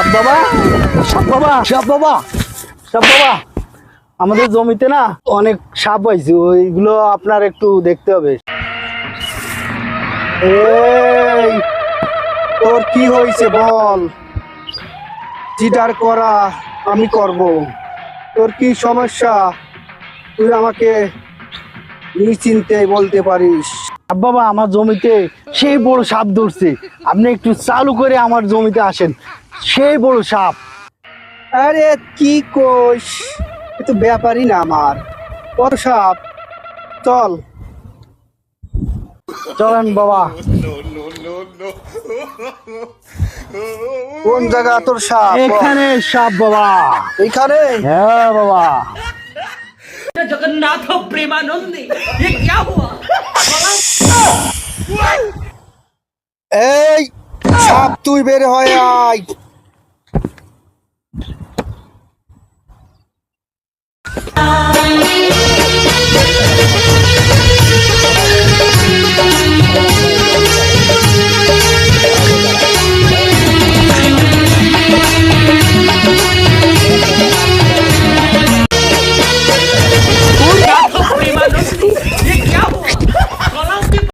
সাপ বাবা, সাপ বাবা, সাপ বাবা, সাপ বাবা, আমাদের জমিতে না অনেক সাপ হয়েছে, ওইগুলো আপনার একটু দেখতে হবে। এই তোর কি হয়েছে বল, চিটার করা আমি করব, তোর কি সমস্যা তুই আমাকে নিশ্চিন্তে বলতে পারিস। বাবা আমার জমিতে সেই বড় সাপ ধরছে, আপনি একটু চালু করে আমার জমিতে আসেন, সেই বড় সাপ। আরে কি কোষ, এ তো ব্যাপারই না আমার, বড় সাপ, চল চলেন বাবা। কোন জায়গা তোর সাপ? এখানে সাপ বাবা, এখানে? হ্যাঁ বাবা। जगन्नाथ प्रेमानंदी ये क्या हुआ? এই সাপ তুই বের হয়ে আয়।